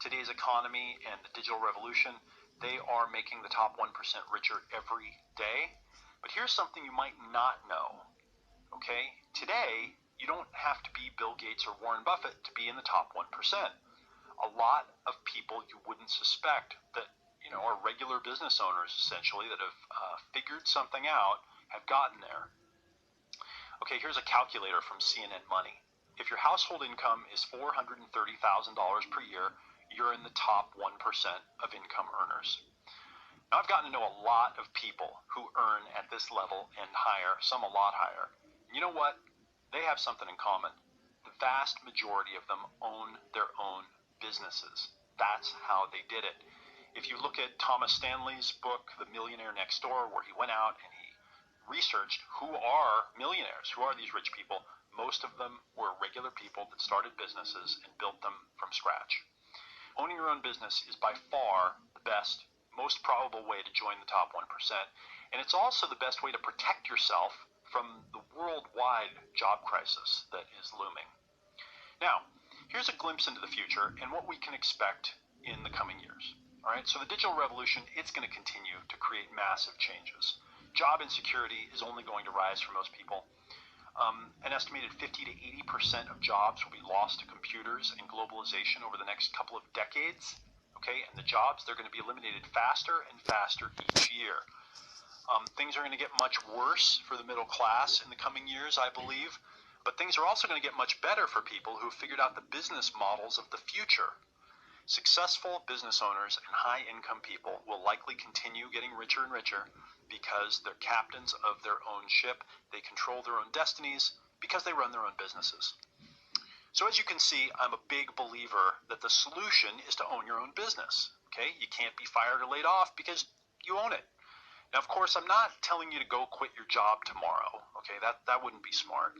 today's economy and the digital revolution, they are making the top 1% richer every day. But here's something you might not know, okay? Today, you don't have to be Bill Gates or Warren Buffett to be in the top 1%. A lot of people you wouldn't suspect that, are regular business owners, essentially, that have figured something out, have gotten there. Okay, here's a calculator from CNN Money. If your household income is $430,000 per year, you're in the top 1% of income earners. Now, I've gotten to know a lot of people who earn at this level and higher, some a lot higher. You know what? They have something in common. The vast majority of them own their own businesses. That's how they did it. If you look at Thomas Stanley's book, The Millionaire Next Door, where he went out and he researched who are millionaires, who are these rich people, most of them were regular people that started businesses and built them from scratch. Owning your own business is by far the best, most probable way to join the top 1%. And it's also the best way to protect yourself from the worldwide job crisis that is looming. Now, here's a glimpse into the future and what we can expect in the coming years. All right, so the digital revolution, it's going to continue to create massive changes. Job insecurity is only going to rise for most people. An estimated 50 to 80% of jobs will be lost to computers and globalization over the next couple of decades. Okay, and the jobs, they're going to be eliminated faster and faster each year. Things are going to get much worse for the middle class in the coming years, I believe. But things are also going to get much better for people who have figured out the business models of the future. Successful business owners and high-income people will likely continue getting richer and richer because they're captains of their own ship. They control their own destinies because they run their own businesses. So as you can see, I'm a big believer that the solution is to own your own business. Okay, you can't be fired or laid off because you own it. Now, of course, I'm not telling you to go quit your job tomorrow. Okay, that wouldn't be smart.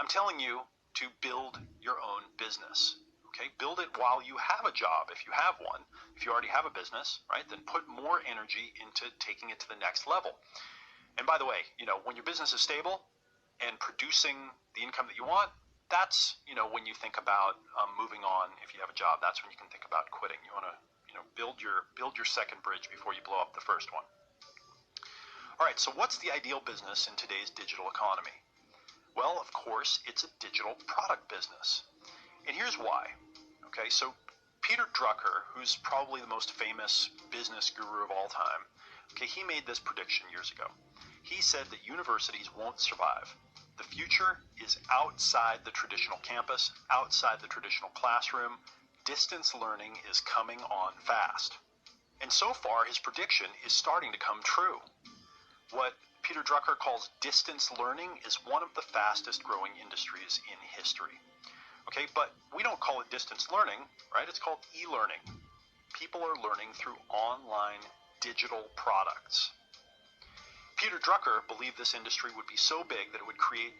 I'm telling you to build your own business. Okay, build it while you have a job, if you have one. If you already have a business, right, then put more energy into taking it to the next level. And by the way, when your business is stable and producing the income that you want, that's, when you think about moving on. If you have a job, that's when you can think about quitting. You want to, build your second bridge before you blow up the first one. All right, so what's the ideal business in today's digital economy? Well, of course, it's a digital product business. And here's why. Okay, so Peter Drucker, who's probably the most famous business guru of all time, okay, he made this prediction years ago. He said that universities won't survive. The future is outside the traditional campus, outside the traditional classroom. Distance learning is coming on fast. And so far, his prediction is starting to come true. What Peter Drucker calls distance learning is one of the fastest growing industries in history. Okay, but we don't call it distance learning, right? It's called e-learning. People are learning through online digital products. Peter Drucker believed this industry would be so big that it would create,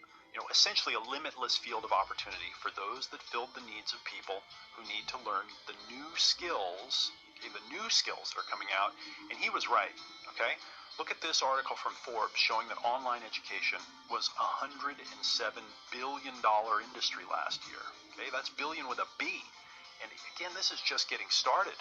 essentially a limitless field of opportunity for those that filled the needs of people who need to learn the new skills, okay, the new skills that are coming out. And he was right, okay? Look at this article from Forbes showing that online education was a $107 billion industry last year. Okay, that's billion with a B. And again, this is just getting started.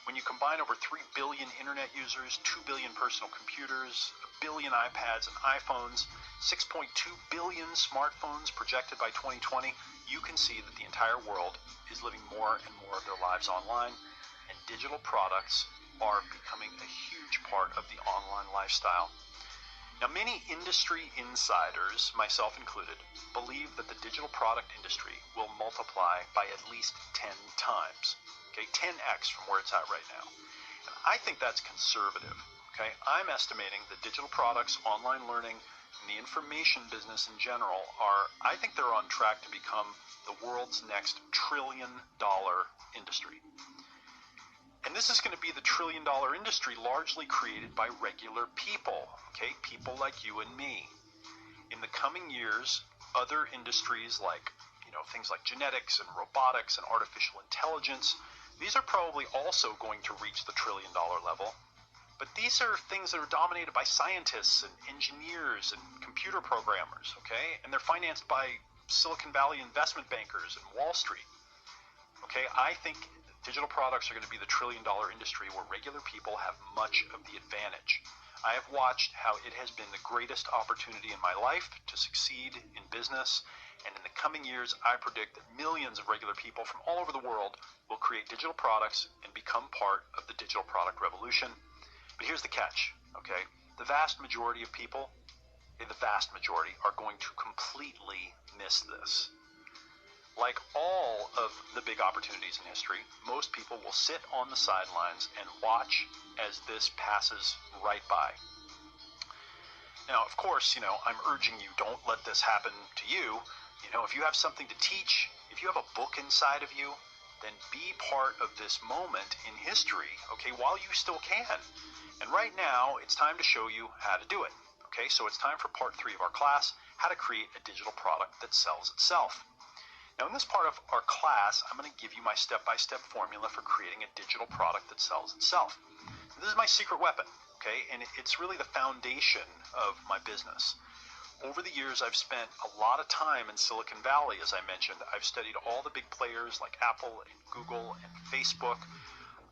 When you combine over 3 billion internet users, 2 billion personal computers, 1 billion iPads and iPhones, 6.2 billion smartphones projected by 2020, you can see that the entire world is living more and more of their lives online, and digital products are becoming a huge part of the online lifestyle. Now, many industry insiders, myself included, believe that the digital product industry will multiply by at least 10 times. Okay, 10x from where it's at right now. And I think that's conservative. Okay, I'm estimating that digital products, online learning, and the information business in general I think they're on track to become the world's next trillion-dollar industry. And this is going to be the trillion-dollar industry largely created by regular people, okay? People like you and me. In the coming years, other industries like, things like genetics and robotics and artificial intelligence, these are probably also going to reach the trillion-dollar level. But these are things that are dominated by scientists and engineers and computer programmers, okay? And they're financed by Silicon Valley investment bankers and Wall Street. Okay, I think Digital products are going to be the trillion-dollar industry where regular people have much of the advantage. I have watched how it has been the greatest opportunity in my life to succeed in business, and in the coming years, I predict that millions of regular people from all over the world will create digital products and become part of the digital product revolution. But here's the catch, okay? The vast majority of people, are going to completely miss this. Like all of the big opportunities in history, most people will sit on the sidelines and watch as this passes right by. Now, of course, I'm urging you, don't let this happen to you. If you have something to teach, if you have a book inside of you, then be part of this moment in history, okay, while you still can. And right now, it's time to show you how to do it. Okay, so it's time for part 3 of our class, how to create a digital product that sells itself. Now, in this part of our class, I'm going to give you my step-by-step formula for creating a digital product that sells itself. This is my secret weapon, okay, and it's really the foundation of my business. Over the years, I've spent a lot of time in Silicon Valley, as I mentioned. I've studied all the big players like Apple and Google and Facebook.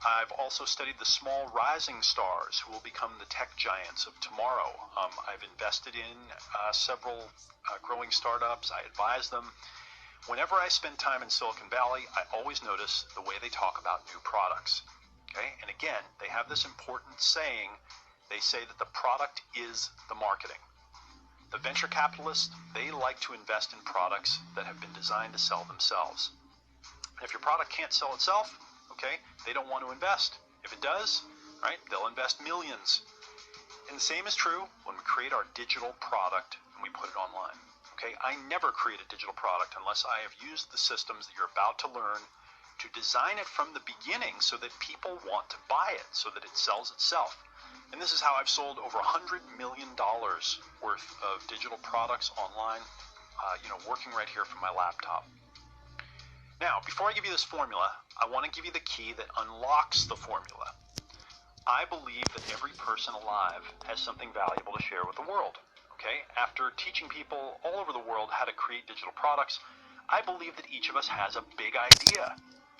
I've also studied the small rising stars who will become the tech giants of tomorrow. I've invested in several growing startups. I advise them. Whenever I spend time in Silicon Valley, I always notice the way they talk about new products. Okay? And again, they have this important saying. They say that the product is the marketing. The venture capitalists, they like to invest in products that have been designed to sell themselves. And if your product can't sell itself, okay, they don't want to invest. If it does, right, they'll invest millions. And the same is true when we create our digital product and we put it online. Okay, I never create a digital product unless I have used the systems that you're about to learn to design it from the beginning so that people want to buy it, so that it sells itself. And this is how I've sold over $100 million worth of digital products online, working right here from my laptop. Now, before I give you this formula, I want to give you the key that unlocks the formula. I believe that every person alive has something valuable to share with the world. Okay? After teaching people all over the world how to create digital products, I believe that each of us has a big idea